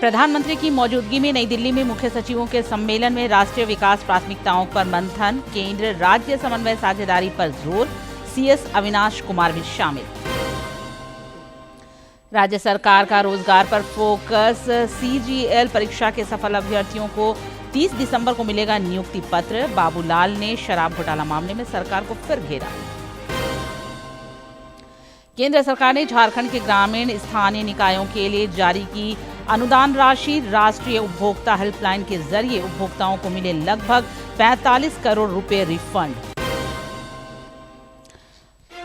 प्रधानमंत्री की मौजूदगी में नई दिल्ली में मुख्य सचिवों के सम्मेलन में राष्ट्रीय विकास प्राथमिकताओं पर मंथन, केंद्र राज्य समन्वय साझेदारी पर जोर, सीएस अविनाश कुमार भी शामिल। राज्य सरकार का रोजगार पर फोकस, सीजीएल परीक्षा के सफल अभ्यर्थियों को 30 दिसंबर को मिलेगा नियुक्ति पत्र। बाबूलाल ने शराब घोटाला मामले में सरकार को फिर घेरा। केंद्र सरकार ने झारखंड के ग्रामीण स्थानीय निकायों के लिए जारी की अनुदान राशि। राष्ट्रीय उपभोक्ता हेल्पलाइन के जरिए उपभोक्ताओं को मिले लगभग 45 करोड़ रुपए रिफंड।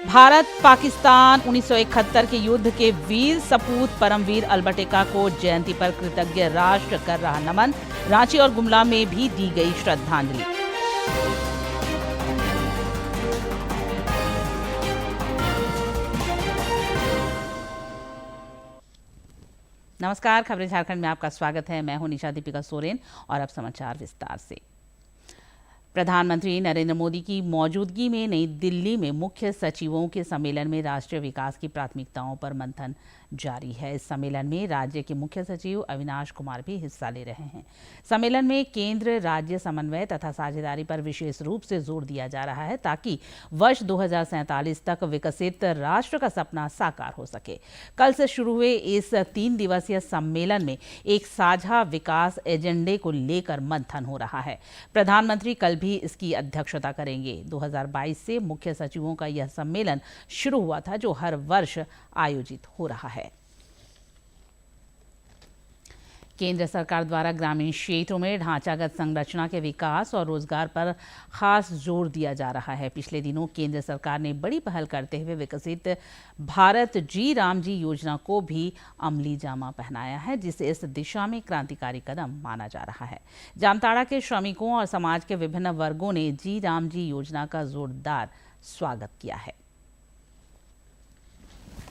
भारत पाकिस्तान 1971 के युद्ध के वीर सपूत परमवीर अल्बर्ट को जयंती पर कृतज्ञ राष्ट्र कर रहा नमन। रांची और गुमला में भी दी गई श्रद्धांजलि। नमस्कार, खबरें झारखंड में आपका स्वागत है। मैं हूं निशा दीपिका सोरेन और अब समाचार विस्तार से। प्रधानमंत्री नरेंद्र मोदी की मौजूदगी में नई दिल्ली में मुख्य सचिवों के सम्मेलन में राष्ट्रीय विकास की प्राथमिकताओं पर मंथन जारी है। इस सम्मेलन में राज्य के मुख्य सचिव अविनाश कुमार भी हिस्सा ले रहे हैं। सम्मेलन में केंद्र राज्य समन्वय तथा साझेदारी पर विशेष रूप से जोर दिया जा रहा है ताकि वर्ष 2047 तक विकसित राष्ट्र का सपना साकार हो सके। कल से शुरू हुए इस 3 दिवसीय सम्मेलन में एक साझा विकास एजेंडे को लेकर मंथन हो रहा है। प्रधानमंत्री कल भी इसकी अध्यक्षता करेंगे। 2022 से मुख्य सचिवों का यह सम्मेलन शुरू हुआ था, जो हर वर्ष आयोजित हो रहा है। केंद्र सरकार द्वारा ग्रामीण क्षेत्रों में ढांचागत संरचना के विकास और रोजगार पर खास जोर दिया जा रहा है। पिछले दिनों केंद्र सरकार ने बड़ी पहल करते हुए विकसित भारत जी राम जी योजना को भी अमली जामा पहनाया है, जिसे इस दिशा में क्रांतिकारी कदम माना जा रहा है। जामताड़ा के श्रमिकों और समाज के विभिन्न वर्गों ने जी राम जी योजना का जोरदार स्वागत किया है।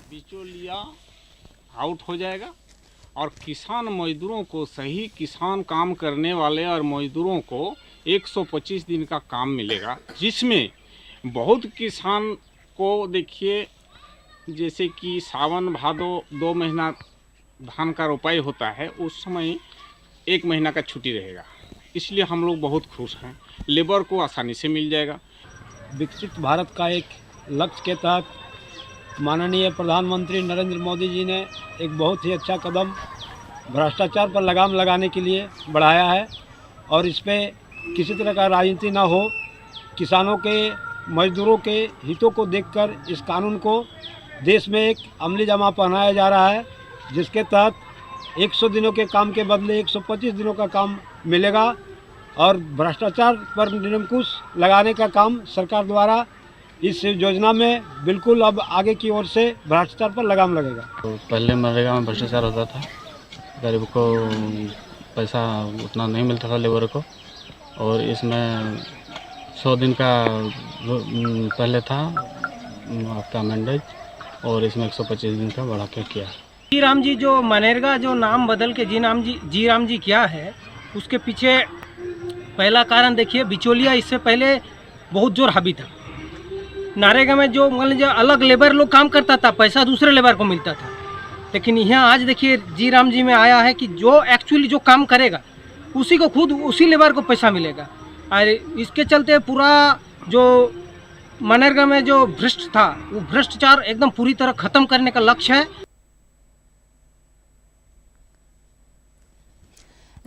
बिचौलिया आउट हो जाएगा और किसान मजदूरों को, सही किसान काम करने वाले और मजदूरों को 125 दिन का काम मिलेगा, जिसमें बहुत किसान को देखिए, जैसे कि सावन भादो 2 महीना धान का रोपाई होता है, उस समय 1 महीना का छुट्टी रहेगा। इसलिए हम लोग बहुत खुश हैं। लेबर को आसानी से मिल जाएगा। विकसित भारत का एक लक्ष्य के तहत माननीय प्रधानमंत्री नरेंद्र मोदी जी ने एक बहुत ही अच्छा कदम भ्रष्टाचार पर लगाम लगाने के लिए बढ़ाया है और इस पे किसी तरह का राजनीति ना हो। किसानों के, मजदूरों के हितों को देखकर इस कानून को देश में एक अमली जामा पहनाया जा रहा है, जिसके तहत 100 दिनों के काम के बदले 125 दिनों का काम मिलेगा और भ्रष्टाचार पर निरंकुश लगाने का काम सरकार द्वारा इस योजना में बिल्कुल अब आगे की ओर से भ्रष्टाचार पर लगाम लगेगा। तो पहले मनरेगा में भ्रष्टाचार होता था, गरीब को पैसा उतना नहीं मिलता था लेबर को, और इसमें 100 दिन का पहले था आपका मैंडेज और इसमें 125 दिन का बढ़ा के किया। जी राम जी जो मनरेगा जो नाम बदल के जी राम जी किया है, उसके पीछे पहला कारण देखिए, बिचौलिया इससे पहले बहुत जोर हावी था। नरेगा में जो मान लीजिए अलग लेबर लोग काम करता था, पैसा दूसरे लेबर को मिलता था, लेकिन यहाँ आज देखिए जी राम जी में आया है कि जो एक्चुअली जो काम करेगा उसी को खुद उसी लेबर को पैसा मिलेगा। और इसके चलते पूरा जो मनरेगा में जो भ्रष्ट था, वो भ्रष्टाचार एकदम पूरी तरह खत्म करने का लक्ष्य है।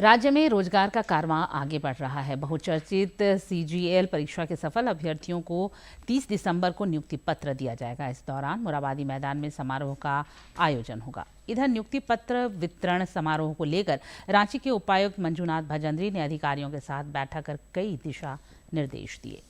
राज्य में रोजगार का कारवां आगे बढ़ रहा है। बहुचर्चित सीजीएल परीक्षा के सफल अभ्यर्थियों को 30 दिसंबर को नियुक्ति पत्र दिया जाएगा। इस दौरान मोराबादी मैदान में समारोह का आयोजन होगा। इधर नियुक्ति पत्र वितरण समारोह को लेकर रांची के उपायुक्त मंजूनाथ भजंत्री ने अधिकारियों के साथ बैठक कर कई दिशा निर्देश दिए।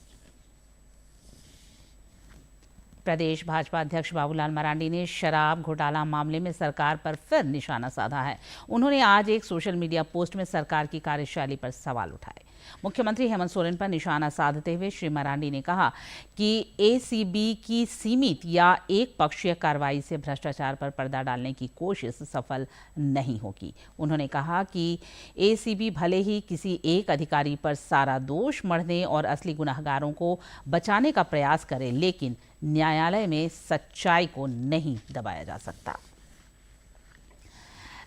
प्रदेश भाजपा अध्यक्ष बाबूलाल मरांडी ने शराब घोटाला मामले में सरकार पर फिर निशाना साधा है। उन्होंने आज एक सोशल मीडिया पोस्ट में सरकार की कार्यशैली पर सवाल उठाए। मुख्यमंत्री हेमंत सोरेन पर निशाना साधते हुए श्री मरांडी ने कहा कि एसीबी की सीमित या एक पक्षीय कार्रवाई से भ्रष्टाचार पर पर्दा डालने की कोशिश सफल नहीं होगी। उन्होंने कहा कि एसीबी भले ही किसी एक अधिकारी पर सारा दोष मढ़ने और असली गुनहगारों को बचाने का प्रयास करे, लेकिन न्यायालय में सच्चाई को नहीं दबाया जा सकता।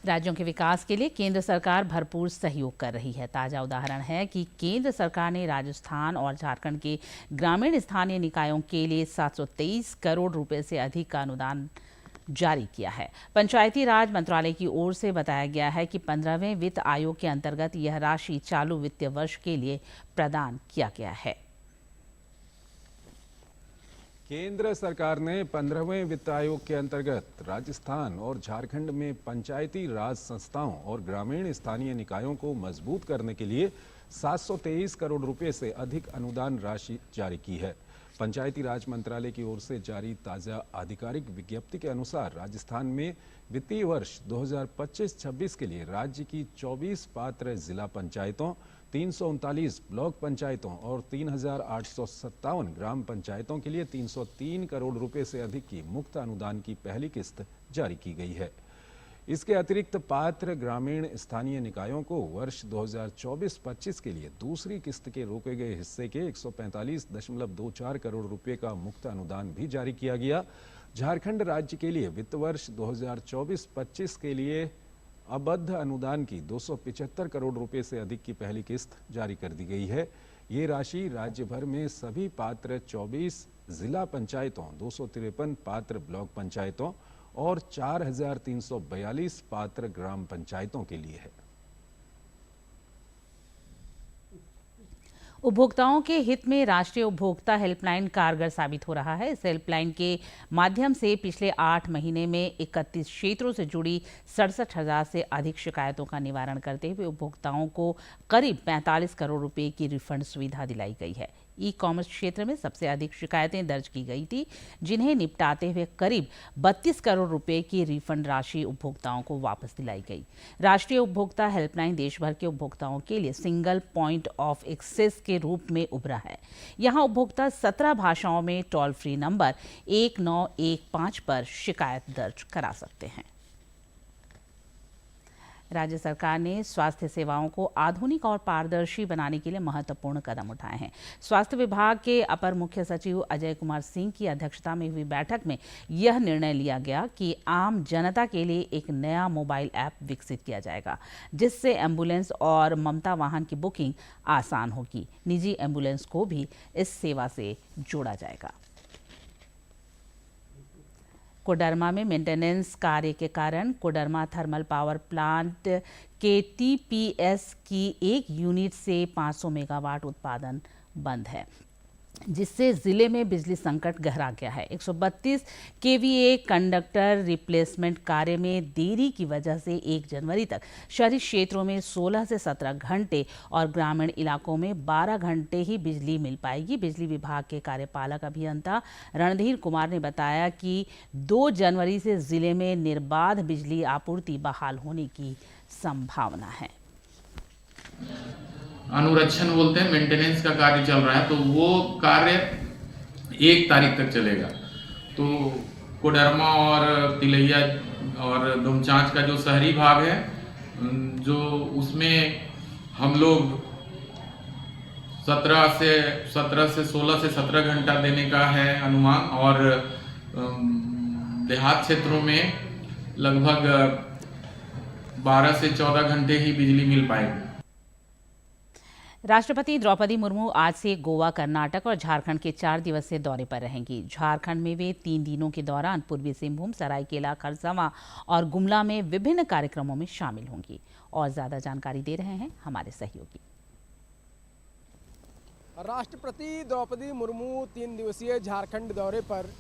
राज्यों के विकास के लिए केंद्र सरकार भरपूर सहयोग कर रही है। ताजा उदाहरण है कि केंद्र सरकार ने राजस्थान और झारखंड के ग्रामीण स्थानीय निकायों के लिए 723 करोड़ रुपए से अधिक का अनुदान जारी किया है। पंचायती राज मंत्रालय की ओर से बताया गया है कि 15वें वित्त आयोग के अंतर्गत यह राशि चालू वित्तीय वर्ष के लिए प्रदान किया गया है। केंद्र सरकार ने 15वें वित्त आयोग के अंतर्गत राजस्थान और झारखंड में पंचायती राज संस्थाओं और ग्रामीण स्थानीय निकायों को मजबूत करने के लिए 723 करोड़ रुपए से अधिक अनुदान राशि जारी की है। पंचायती राज मंत्रालय की ओर से जारी ताज़ा आधिकारिक विज्ञप्ति के अनुसार राजस्थान में वित्तीय वर्ष 2025-26 के लिए राज्य की 24 पात्र जिला पंचायतों, 339 ब्लॉक पंचायतों और 3,857 ग्राम पंचायतों के लिए 303 करोड़ रुपए से अधिक की मुफ्त अनुदान की पहली किस्त जारी की गई है। इसके अतिरिक्त पात्र ग्रामीण स्थानीय निकायों को वर्ष 2024-25 के लिए दूसरी किस्त के रोके गए हिस्से के 145.24 करोड़ रुपए का मुफ्त अनुदान भी जारी किया गया। झारखंड राज्य के लिए वित्त वर्ष 2024-25 के लिए अबद्ध अनुदान की 275 करोड़ रुपए से अधिक की पहली किस्त जारी कर दी गई है। ये राशि राज्य भर में सभी पात्र 24 जिला पंचायतों, 253 पात्र ब्लॉक पंचायतों और 4,342 पात्र ग्राम पंचायतों के लिए है। उपभोक्ताओं के हित में राष्ट्रीय उपभोक्ता हेल्पलाइन कारगर साबित हो रहा है। इस हेल्पलाइन के माध्यम से पिछले 8 महीने में 31 क्षेत्रों से जुड़ी 67,000 से अधिक शिकायतों का निवारण करते हुए उपभोक्ताओं को करीब 45 करोड़ रुपए की रिफंड सुविधा दिलाई गई है। ई कॉमर्स क्षेत्र में सबसे अधिक शिकायतें दर्ज की गई थी, जिन्हें निपटाते हुए करीब 32 करोड़ रुपए की रिफंड राशि उपभोक्ताओं को वापस दिलाई गई। राष्ट्रीय उपभोक्ता हेल्पलाइन देश भर के उपभोक्ताओं के लिए सिंगल पॉइंट ऑफ एक्सेस के रूप में उभरा है। यहां उपभोक्ता 17 भाषाओं में टोल फ्री नंबर 1915 पर शिकायत दर्ज करा सकते हैं। राज्य सरकार ने स्वास्थ्य सेवाओं को आधुनिक और पारदर्शी बनाने के लिए महत्वपूर्ण कदम उठाए हैं। स्वास्थ्य विभाग के अपर मुख्य सचिव अजय कुमार सिंह की अध्यक्षता में हुई बैठक में यह निर्णय लिया गया कि आम जनता के लिए एक नया मोबाइल ऐप विकसित किया जाएगा, जिससे एम्बुलेंस और ममता वाहन की बुकिंग आसान होगी। निजी एम्बुलेंस को भी इस सेवा से जोड़ा जाएगा। कोडरमा में मेंटेनेंस कार्य के कारण कोडरमा थर्मल पावर प्लांट के टीपीएस की एक यूनिट से 500 मेगावाट उत्पादन बंद है, जिससे जिले में बिजली संकट गहरा गया है। 132 केवीए कंडक्टर रिप्लेसमेंट कार्य में देरी की वजह से 1 जनवरी तक शहरी क्षेत्रों में 16 से 17 घंटे और ग्रामीण इलाकों में 12 घंटे ही बिजली मिल पाएगी। बिजली विभाग के कार्यपालक अभियंता रणधीर कुमार ने बताया कि 2 जनवरी से जिले में निर्बाध बिजली आपूर्ति बहाल होने की संभावना है। अनुरक्षण बोलते हैं, मेंटेनेंस का कार्य चल रहा है, तो वो कार्य 1 तारीख तक चलेगा। तो कोडरमा और तिलैया और डोमचांच का जो शहरी भाग है, जो उसमें हम लोग 16 से 17 घंटा देने का है अनुमान, और देहात क्षेत्रों में लगभग 12 से 14 घंटे ही बिजली मिल पाएगी। राष्ट्रपति द्रौपदी मुर्मू आज से गोवा, कर्नाटक और झारखंड के 4 दिवसीय दौरे पर रहेंगी। झारखंड में वे 3 दिनों के दौरान पूर्वी सिंहभूम, सरायकेला खरसावां और गुमला में विभिन्न कार्यक्रमों में शामिल होंगी। और ज्यादा जानकारी दे रहे हैं हमारे सहयोगी। राष्ट्रपति द्रौपदी मुर्मू 3 दिवसीय झारखंड दौरे पर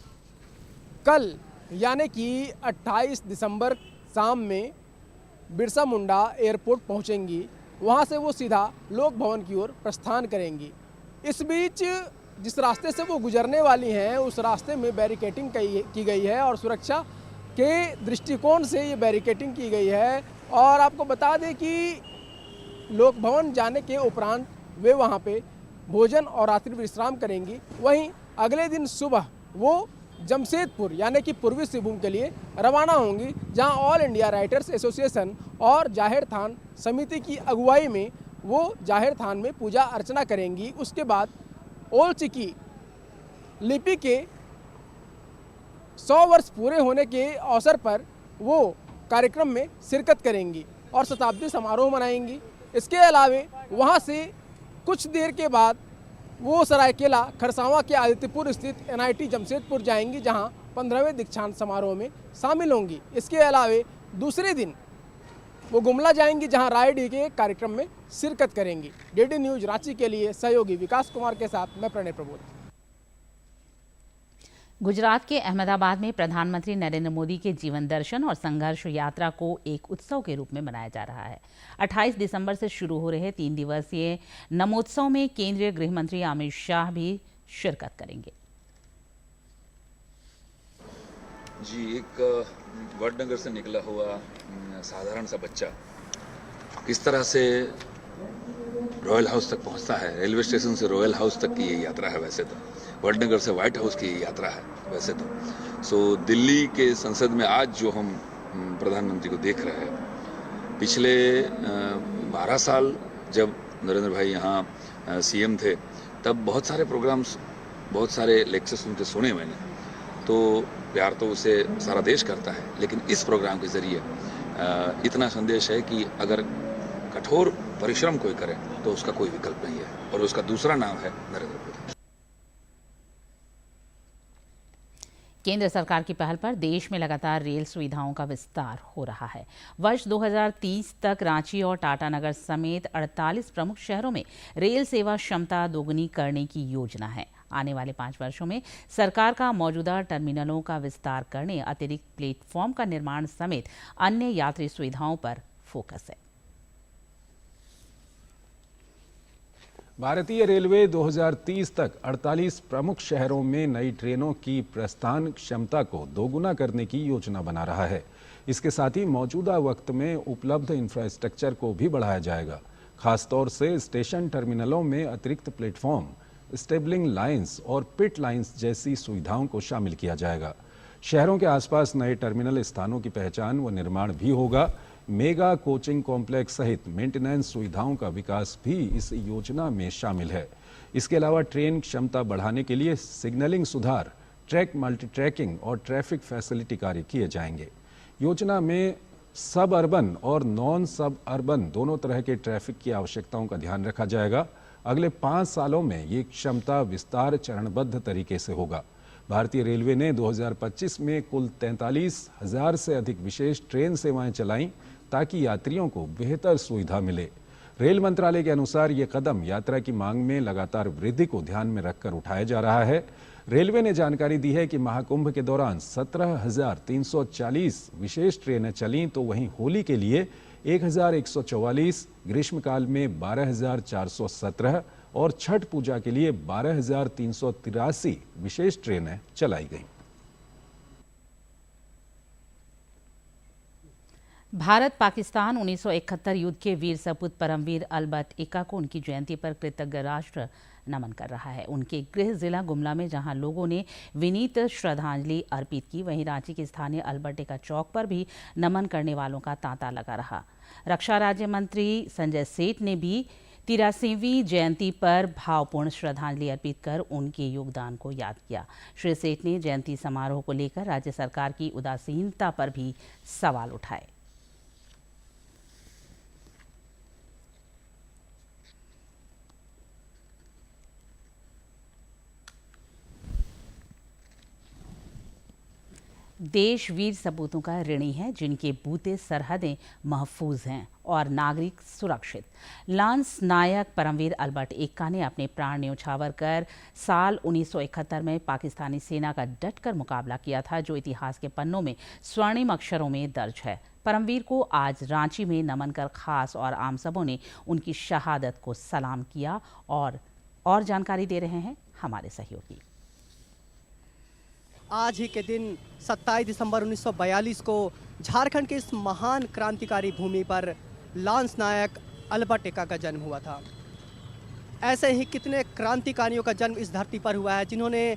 कल यानी कि 28 दिसंबर शाम में बिरसा मुंडा एयरपोर्ट पहुंचेंगी। वहां से वो सीधा लोक भवन की ओर प्रस्थान करेंगी। इस बीच जिस रास्ते से वो गुजरने वाली हैं, उस रास्ते में बैरिकेटिंग की गई है और सुरक्षा के दृष्टिकोण से ये बैरिकेटिंग की गई है। और आपको बता दें कि लोक भवन जाने के उपरांत वे वहां पे भोजन और रात्रि विश्राम करेंगी। वहीं अगले दिन सुबह वो जमशेदपुर यानी कि पूर्वी सिंहभूम के लिए रवाना होंगी, जहां ऑल इंडिया राइटर्स एसोसिएशन और जाहिर थान समिति की अगुवाई में वो जाहिर थान में पूजा अर्चना करेंगी। उसके बाद ओल चिकी लिपि के 100 वर्ष पूरे होने के अवसर पर वो कार्यक्रम में शिरकत करेंगी और शताब्दी समारोह मनाएंगी। इसके अलावे वहाँ से कुछ देर के बाद वो सरायकेला खरसावां के आदित्यपुर स्थित NIT जमशेदपुर जाएंगी, जहां 15वें दीक्षांत समारोह में शामिल होंगी। इसके अलावे दूसरे दिन वो गुमला जाएंगी, जहां रायडी के कार्यक्रम में शिरकत करेंगी। DD न्यूज रांची के लिए सहयोगी विकास कुमार के साथ मैं प्रणय प्रबोध। गुजरात के अहमदाबाद में प्रधानमंत्री नरेंद्र मोदी के जीवन दर्शन और संघर्ष यात्रा को एक उत्सव के रूप में मनाया जा रहा है। 28 दिसंबर से शुरू हो रहे 3 दिवसीय नमोत्सव में केंद्रीय गृह मंत्री अमित शाह भी शिरकत करेंगे। जी, एक वडनगर से निकला हुआ साधारण सा बच्चा किस तरह से रॉयल हाउस तक पहुंचता है। रेलवे स्टेशन से रॉयल हाउस तक की ये यात्रा है। वैसे तो वडनगर से व्हाइट हाउस की यात्रा है वैसे तो। दिल्ली के संसद में आज जो हम प्रधानमंत्री को देख रहे हैं, पिछले 12 साल जब नरेंद्र भाई यहाँ CM थे, तब बहुत सारे प्रोग्राम्स, बहुत सारे लेक्चर्स उनके सुने मैंने। तो प्यार तो उसे सारा देश करता है, लेकिन इस प्रोग्राम के जरिए इतना संदेश है कि अगर कठोर परिश्रम कोई करे तो उसका कोई विकल्प नहीं है, और उसका दूसरा नाम है नरेंद्र मोदी। केंद्र सरकार की पहल पर देश में लगातार रेल सुविधाओं का विस्तार हो रहा है। वर्ष 2030 तक रांची और टाटानगर समेत 48 प्रमुख शहरों में रेल सेवा क्षमता दोगुनी करने की योजना है। आने वाले 5 वर्षों में सरकार का मौजूदा टर्मिनलों का विस्तार करने, अतिरिक्त प्लेटफॉर्म का निर्माण समेत अन्य यात्री सुविधाओं पर फोकस है। भारतीय रेलवे 2030 तक 48 प्रमुख शहरों में नई ट्रेनों की प्रस्थान क्षमता को दोगुना करने की योजना बना रहा है। इसके साथ ही मौजूदा वक्त में उपलब्ध इंफ्रास्ट्रक्चर को भी बढ़ाया जाएगा। खासतौर से स्टेशन टर्मिनलों में अतिरिक्त प्लेटफॉर्म, स्टेबलिंग लाइंस और पिट लाइंस जैसी सुविधाओं को शामिल किया जाएगा। शहरों के आसपास नए टर्मिनल स्थानों की पहचान व निर्माण भी होगा। मेगा कोचिंग कॉम्प्लेक्स सहित मेंटेनेंस सुविधाओं का विकास भी इस योजना में शामिल है। इसके अलावा ट्रेन क्षमता बढ़ाने के लिए सिग्नलिंग सुधार, ट्रैक मल्टी ट्रैकिंग और ट्रैफिक फैसिलिटी कार्य किए जाएंगे। योजना में सब अर्बन और नॉन सब अर्बन दोनों तरह के ट्रैफिक की आवश्यकताओं का ध्यान रखा जाएगा। अगले 5 सालों में ये क्षमता विस्तार चरणबद्ध तरीके से होगा। भारतीय रेलवे ने 2025 में कुल 43,000 से अधिक विशेष ट्रेन सेवाएं चलाईं ताकि यात्रियों को बेहतर सुविधा मिले। रेल मंत्रालय के अनुसार ये कदम यात्रा की मांग में लगातार वृद्धि को ध्यान में रखकर उठाया जा रहा है। रेलवे ने जानकारी दी है कि महाकुंभ के दौरान 17,340 विशेष ट्रेनें चलीं, तो वहीं होली के लिए 1,144, ग्रीष्मकाल में 12,417 और छठ पूजा के लिए 12,383 विशेष ट्रेनें चलाई गईं। भारत पाकिस्तान 1971 युद्ध के वीर सपूत परमवीर अलबर्ट एक्का को उनकी जयंती पर कृतज्ञ राष्ट्र नमन कर रहा है। उनके गृह जिला गुमला में जहां लोगों ने विनीत श्रद्धांजलि अर्पित की, वहीं रांची के स्थानीय अलबर्ट एक्का चौक पर भी नमन करने वालों का तांता लगा रहा। रक्षा राज्य मंत्री संजय सेठ ने भी 83वीं जयंती पर भावपूर्ण श्रद्धांजलि अर्पित कर उनके योगदान को याद किया। श्री सेठ ने जयंती समारोह को लेकर राज्य सरकार की उदासीनता पर भी सवाल उठाए। देश वीर सपूतों का ऋणी है, जिनके बूते सरहदें महफूज हैं और नागरिक सुरक्षित। लांस नायक परमवीर अलबर्ट एक्का ने अपने प्राण न्यौछावर कर साल 1971 में पाकिस्तानी सेना का डटकर मुकाबला किया था, जो इतिहास के पन्नों में स्वर्णिम अक्षरों में दर्ज है। परमवीर को आज रांची में नमन कर खास और आम सबों ने उनकी शहादत को सलाम किया। और जानकारी दे रहे हैं हमारे सहयोगी। आज ही के दिन 27 दिसंबर 1942 को झारखंड के इस महान क्रांतिकारी भूमि पर लांस नायक अलबर्ट एक्का का जन्म हुआ था। ऐसे ही कितने क्रांतिकारियों का जन्म इस धरती पर हुआ है, जिन्होंने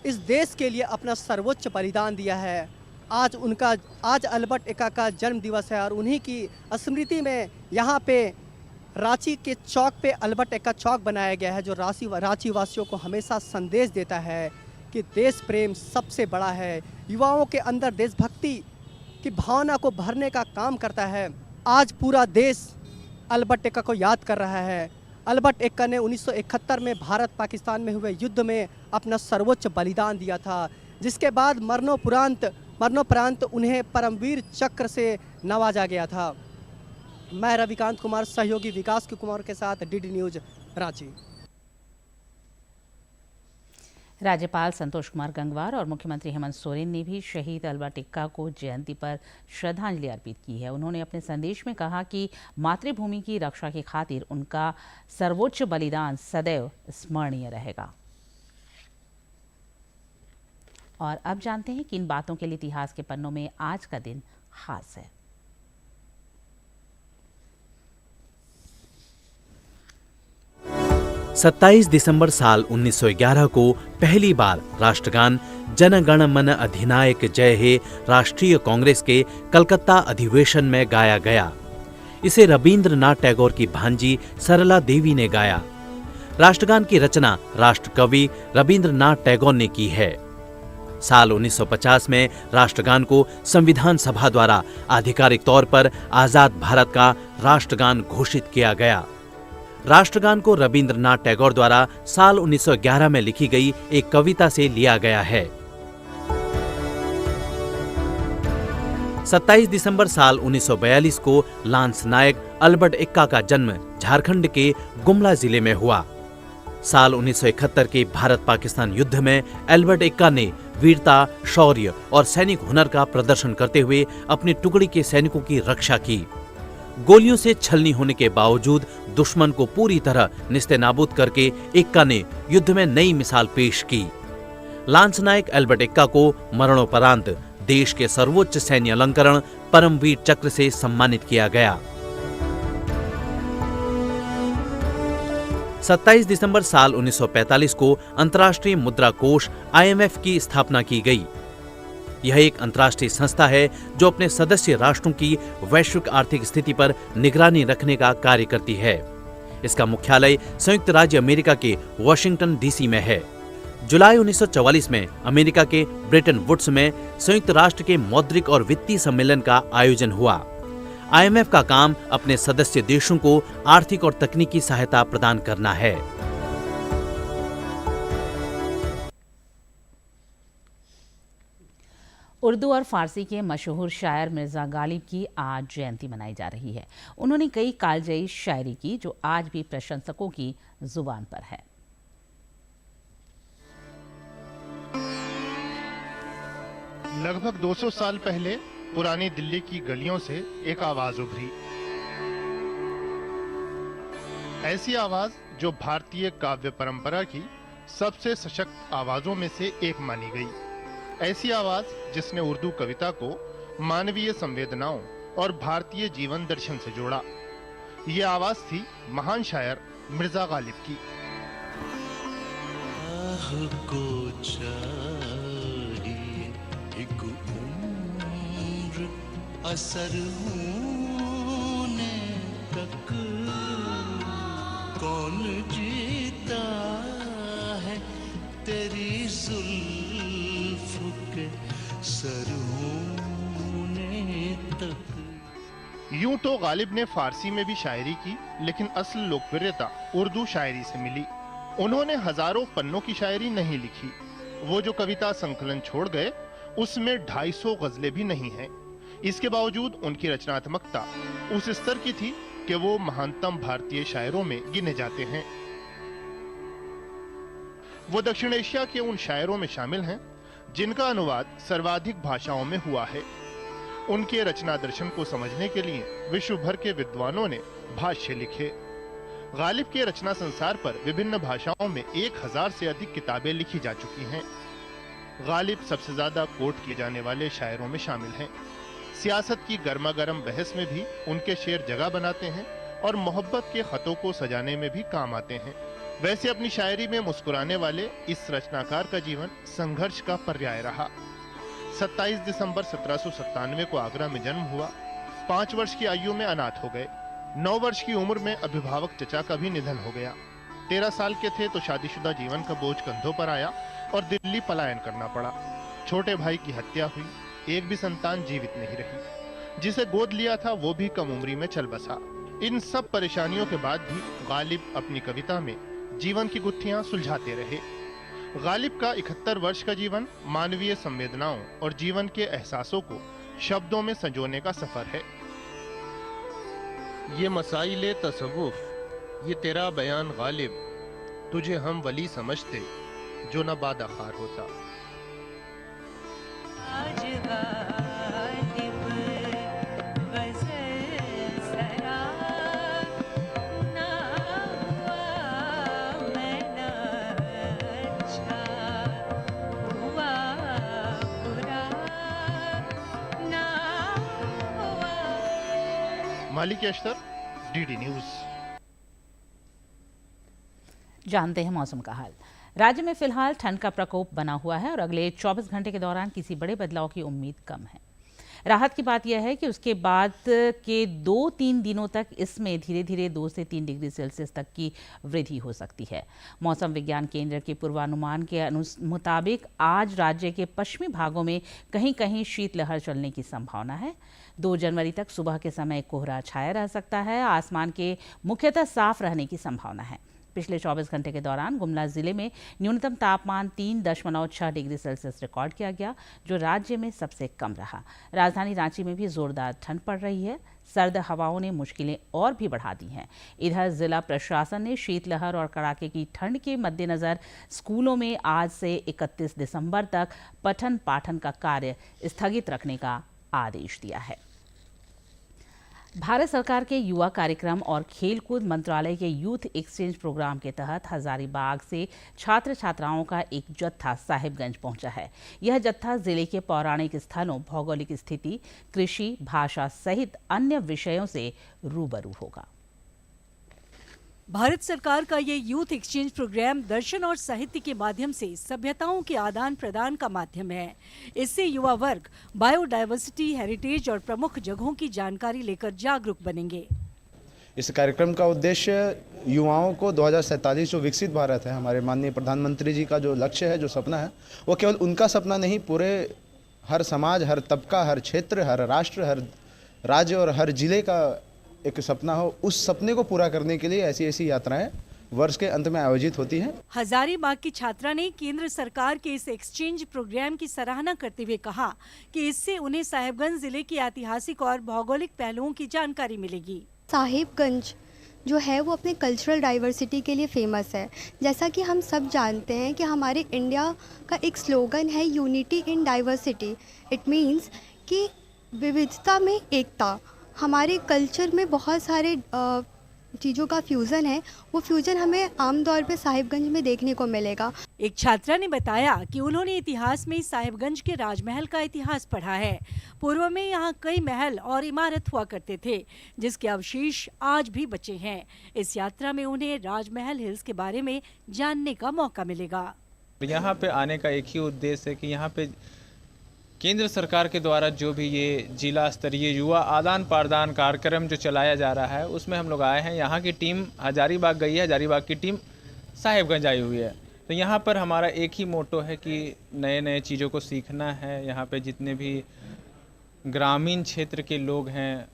इस देश के लिए अपना सर्वोच्च बलिदान दिया है। आज अलबर्ट एक्का का जन्म दिवस है और उन्हीं की स्मृति में यहाँ पे रांची के चौक पे अलबर्ट एक्का चौक बनाया गया है, जो रांची वासियों को हमेशा संदेश देता है कि देश प्रेम सबसे बड़ा है। युवाओं के अंदर देशभक्ति की भावना को भरने का काम करता है। आज पूरा देश अल्बर्ट एक्का को याद कर रहा है। अल्बर्ट एक्का ने 1971 में भारत पाकिस्तान में हुए युद्ध में अपना सर्वोच्च बलिदान दिया था, जिसके बाद मरणोपरांत उन्हें परमवीर चक्र से नवाजा गया था। मैं रविकांत कुमार, सहयोगी विकास कुमार के साथ डीडी न्यूज रांची। राज्यपाल संतोष कुमार गंगवार और मुख्यमंत्री हेमंत सोरेन ने भी शहीद अल्बर्ट एक्का को जयंती पर श्रद्धांजलि अर्पित की है। उन्होंने अपने संदेश में कहा कि मातृभूमि की रक्षा की खातिर उनका सर्वोच्च बलिदान सदैव स्मरणीय रहेगा। और अब जानते हैं किन बातों के लिए इतिहास के पन्नों में आज का दिन खास है। 27 दिसंबर साल 1911 को पहली बार राष्ट्रगान जन गण मन अधिनायक जय हे राष्ट्रीय कांग्रेस के कलकत्ता अधिवेशन में गाया गया। इसे रविंद्रनाथ टैगोर की भांजी सरला देवी ने गाया। राष्ट्रगान की रचना राष्ट्र कवि रविंद्रनाथ टैगोर ने की है। साल 1950 में राष्ट्रगान को संविधान सभा द्वारा आधिकारिक तौर पर आजाद भारत का राष्ट्रगान घोषित किया गया। राष्ट्रगान को रविंद्रनाथ टैगोर द्वारा साल 1911 में लिखी गई एक कविता से लिया गया है। 27 दिसंबर साल 1942 को लांस नायक अल्बर्ट एक्का का जन्म झारखंड के गुमला जिले में हुआ। साल 1971 के भारत पाकिस्तान युद्ध में अल्बर्ट एक्का ने वीरता, शौर्य और सैनिक हुनर का प्रदर्शन करते हुए अपनी टुकड़ी के सैनिकों की रक्षा की। गोलियों से छलनी होने के बावजूद दुश्मन को पूरी तरह निस्तेनाबूद करके एक्का ने युद्ध में नई मिसाल पेश की। लांस नायक अल्बर्ट एक्का को मरणोपरांत देश के सर्वोच्च सैन्य अलंकरण परमवीर चक्र से सम्मानित किया गया। 27 दिसंबर साल 1945 को अंतर्राष्ट्रीय मुद्रा कोष IMF की स्थापना की गई। यह एक अंतर्राष्ट्रीय संस्था है जो अपने सदस्य राष्ट्रों की वैश्विक आर्थिक स्थिति पर निगरानी रखने का कार्य करती है। इसका मुख्यालय संयुक्त राज्य अमेरिका के वाशिंगटन DC में है। जुलाई 1944 में अमेरिका के ब्रेटन वुड्स में संयुक्त राष्ट्र के मौद्रिक और वित्तीय सम्मेलन का आयोजन हुआ। IMF का काम अपने सदस्य देशों को आर्थिक और तकनीकी सहायता प्रदान करना है। उर्दू और फारसी के मशहूर शायर मिर्ज़ा गालिब की आज जयंती मनाई जा रही है। उन्होंने कई कालजयी शायरी की जो आज भी प्रशंसकों की जुबान पर है। लगभग 200 साल पहले पुरानी दिल्ली की गलियों से एक आवाज उभरी। ऐसी आवाज जो भारतीय काव्य परंपरा की सबसे सशक्त आवाजों में से एक मानी गई। ऐसी आवाज जिसने उर्दू कविता को मानवीय संवेदनाओं और भारतीय जीवन दर्शन से जोड़ा। ये आवाज थी महान शायर मिर्जा गालिब की। असर होने तक कौन जीता है तेरी जुल्फ के सर होने तक। यूं तो गालिब ने फारसी में भी शायरी की, लेकिन असल लोकप्रियता उर्दू शायरी से मिली। उन्होंने हजारों पन्नों की शायरी नहीं लिखी। वो जो कविता संकलन छोड़ गए उसमें 250 गजलें भी नहीं हैं। इसके बावजूद उनकी रचनात्मकता उस स्तर की थी कि वो महानतम भारतीय शायरों में गिने जाते हैं। वो दक्षिण एशिया के उन शायरों में शामिल हैं जिनका अनुवाद सर्वाधिक भाषाओं में हुआ है। उनके रचना दर्शन को समझने के लिए विश्व भर के विद्वानों ने भाष्य लिखे। गालिब के रचना संसार पर विभिन्न भाषाओं में 1000 से अधिक किताबें लिखी जा चुकी हैं। गालिब सबसे ज्यादा कोट किए जाने वाले शायरों में शामिल हैं। सियासत की गर्मा गर्म बहस में भी उनके शेर जगह बनाते हैं और मोहब्बत के खतों को सजाने में भी काम आते हैं। वैसे अपनी शायरी में मुस्कुराने वाले इस रचनाकार का जीवन संघर्ष का पर्याय रहा। 27 दिसंबर 1797 को आगरा में जन्म हुआ। 5 वर्ष की आयु में अनाथ हो गए। 9 वर्ष की उम्र में अभिभावक चचा का भी निधन हो गया। 13 साल के थे तो शादीशुदा जीवन का बोझ कंधों पर आया और दिल्ली पलायन करना पड़ा। छोटे भाई की हत्या हुई। एक भी संतान जीवित नहीं रही। जिसे गोद लिया था वो भी कम उम्री में चल बसा। इन सब परेशानियों के बाद भी गालिब अपनी कविता में जीवन की गुत्थियां सुलझाते रहे। गालिब का 71 वर्ष का जीवन मानवीय संवेदनाओं और जीवन के एहसासों को शब्दों में संजोने का सफर है। ये मसाइले तसव्वुफ, ये तेरा बयान गालिब, तुझे हम वली समझते जो न बादखार होता। मालिक अख्तर, डीडी न्यूज। जानते हैं मौसम का हाल। राज्य में फिलहाल ठंड का प्रकोप बना हुआ है और अगले 24 घंटे के दौरान किसी बड़े बदलाव की उम्मीद कम है। राहत की बात यह है कि उसके बाद के 2-3 दिनों तक इसमें धीरे धीरे 2 से 3 डिग्री सेल्सियस तक की वृद्धि हो सकती है। मौसम विज्ञान केंद्र के पूर्वानुमान के मुताबिक आज राज्य के पश्चिमी भागों में कहीं कहीं शीतलहर चलने की संभावना है। 2 जनवरी तक सुबह के समय कोहरा छाया रह सकता है। आसमान के मुख्यतः साफ रहने की संभावना है। पिछले 24 घंटे के दौरान गुमला जिले में न्यूनतम तापमान 3.6 डिग्री सेल्सियस रिकॉर्ड किया गया, जो राज्य में सबसे कम रहा। राजधानी रांची में भी जोरदार ठंड पड़ रही है। सर्द हवाओं ने मुश्किलें और भी बढ़ा दी हैं। इधर जिला प्रशासन ने शीतलहर और कड़ाके की ठंड के मद्देनजर स्कूलों में आज से 31 दिसंबर तक पठन पाठन का कार्य स्थगित रखने का आदेश दिया है। भारत सरकार के युवा कार्यक्रम और खेलकूद मंत्रालय के यूथ एक्सचेंज प्रोग्राम के तहत हजारीबाग से छात्र छात्राओं का एक जत्था साहिबगंज पहुंचा है। यह जत्था जिले के पौराणिक स्थलों, भौगोलिक स्थिति, कृषि, भाषा सहित अन्य विषयों से रूबरू होगा। भारत सरकार का ये यूथ एक्सचेंज प्रोग्राम दर्शन और साहित्य के माध्यम से सभ्यताओं के आदान प्रदान का माध्यम है। इससे युवा वर्ग बायोडायवर्सिटी, हेरिटेज और प्रमुख जगहों की जानकारी लेकर जागरूक बनेंगे। इस कार्यक्रम का उद्देश्य युवाओं को 2047 जो विकसित भारत है, हमारे माननीय प्रधानमंत्री जी का जो लक्ष्य है, जो सपना है, वो केवल उनका सपना नहीं, पूरे हर समाज, हर तबका, हर क्षेत्र, हर राष्ट्र, हर राज्य और हर जिले का एक सपना हो। उस सपने को पूरा करने के लिए ऐसी ऐसी यात्राएं वर्ष के अंत में आयोजित होती हैं। हजारीबाग की छात्रा ने केंद्र सरकार के इस एक्सचेंज प्रोग्राम की सराहना करते हुए कहा कि इससे उन्हें साहिबगंज जिले की ऐतिहासिक और भौगोलिक पहलुओं की जानकारी मिलेगी। साहिबगंज जो है वो अपने कल्चरल डाइवर्सिटी के लिए फेमस है। जैसा कि हम सब जानते हैं कि हमारे इंडिया का एक स्लोगन है unity in diversity. It means कि विविधता में एकता। हमारे कल्चर में बहुत सारे चीज़ों का फ्यूज़न है, वो फ्यूज़न हमें आमतौर पे साहिबगंज में देखने को मिलेगा। एक छात्रा ने बताया कि उन्होंने इतिहास में साहिबगंज के राजमहल का इतिहास पढ़ा है। पूर्व में यहाँ कई महल और इमारत हुआ करते थे, जिसके अवशेष आज भी बचे हैं। इस यात्रा में उन्हें राजमहल हिल्स के बारे में जानने का मौका मिलेगा। यहाँ पे आने का एक ही उद्देश्य है कि यहाँ पे केंद्र सरकार के द्वारा जो भी ये जिला स्तरीय युवा आदान प्रदान कार्यक्रम जो चलाया जा रहा है, उसमें हम लोग आए हैं। यहाँ की टीम हजारीबाग गई है, हजारीबाग की टीम साहिबगंज आई हुई है। तो यहाँ पर हमारा एक ही मोटो है कि नए नए चीज़ों को सीखना है। यहाँ पे जितने भी ग्रामीण क्षेत्र के लोग हैं,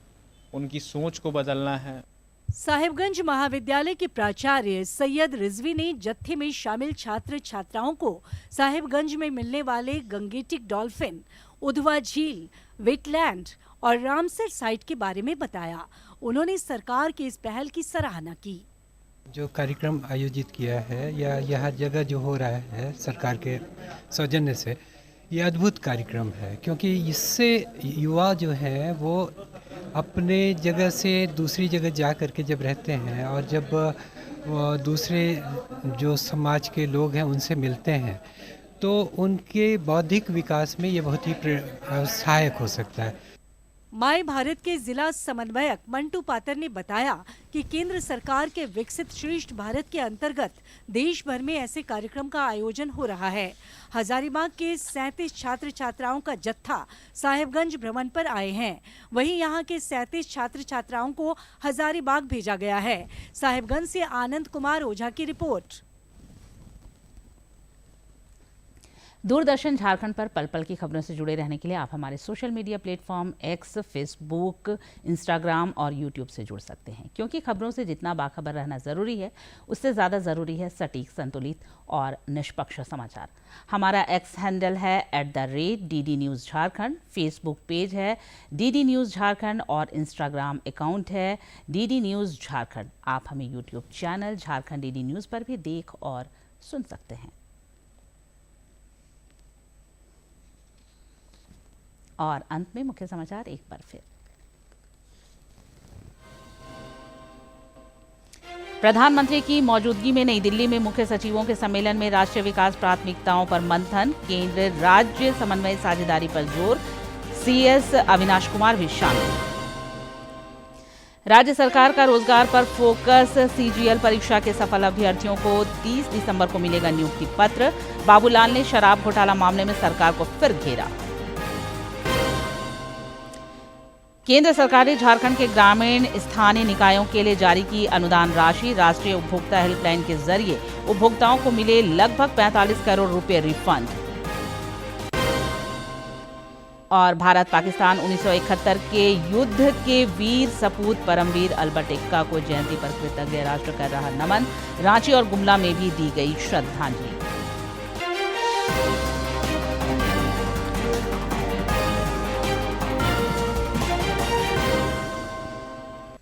उनकी सोच को बदलना है। साहिबगंज महाविद्यालय के प्राचार्य सैयद रिजवी ने जत्थे में शामिल छात्र छात्राओं को साहिबगंज में मिलने वाले गंगेटिक डॉल्फिन, उधवा झील, वेटलैंड और रामसर साइट के बारे में बताया। उन्होंने सरकार की इस पहल की सराहना की। जो कार्यक्रम आयोजित किया है या यह जगह जो हो रहा है सरकार के सौजन्य से, ये अद्भुत कार्यक्रम है, क्योंकि इससे युवा जो है वो अपने जगह से दूसरी जगह जा कर के जब रहते हैं और जब दूसरे जो समाज के लोग हैं उनसे मिलते हैं, तो उनके बौद्धिक विकास में ये बहुत ही सहायक हो सकता है। माय भारत के जिला समन्वयक मंटू पातर ने बताया कि केंद्र सरकार के विकसित श्रेष्ठ भारत के अंतर्गत देश भर में ऐसे कार्यक्रम का आयोजन हो रहा है। हजारीबाग के 37 छात्र छात्राओं का जत्था साहिबगंज भ्रमण पर आए हैं। वहीं यहां के 37 छात्र छात्राओं को हजारीबाग भेजा गया है। साहिबगंज से आनंद कुमार ओझा की रिपोर्ट। दूरदर्शन झारखंड पर पल पल की खबरों से जुड़े रहने के लिए आप हमारे social media platform x, Facebook, Instagram और यूट्यूब से जुड़ सकते हैं, क्योंकि खबरों से जितना बाखबर रहना ज़रूरी है उससे ज़्यादा ज़रूरी है सटीक, संतुलित और निष्पक्ष समाचार। हमारा एक्स हैंडल है @DD News Jharkhand, Facebook page है DD News झारखंड और इंस्टाग्राम अकाउंट है DD News झारखंड। आप हमें YouTube channel Jharkhand DD news पर भी देख और सुन सकते हैं। और अंत में मुख्य समाचार एक बार फिर। प्रधानमंत्री की मौजूदगी में नई दिल्ली में मुख्य सचिवों के सम्मेलन में राष्ट्रीय विकास प्राथमिकताओं पर मंथन, केंद्र राज्य समन्वय साझेदारी पर जोर, CS अविनाश कुमार भी शामिल। राज्य सरकार का रोजगार पर फोकस, CGL परीक्षा के सफल अभ्यर्थियों को 30 दिसंबर को मिलेगा नियुक्ति पत्र। बाबूलाल ने शराब घोटाला मामले में सरकार को फिर घेरा। केंद्र सरकार ने झारखंड के ग्रामीण स्थानीय निकायों के लिए जारी की अनुदान राशि। राष्ट्रीय उपभोक्ता हेल्पलाइन के जरिए उपभोक्ताओं को मिले लगभग 45 करोड़ रुपए रिफंड। और भारत पाकिस्तान 1971 के युद्ध के वीर सपूत परमवीर अल्बर्ट एक्का को जयंती पर कृतज्ञ राष्ट्र कर रहा नमन। रांची और गुमला में भी दी गई श्रद्धांजलि।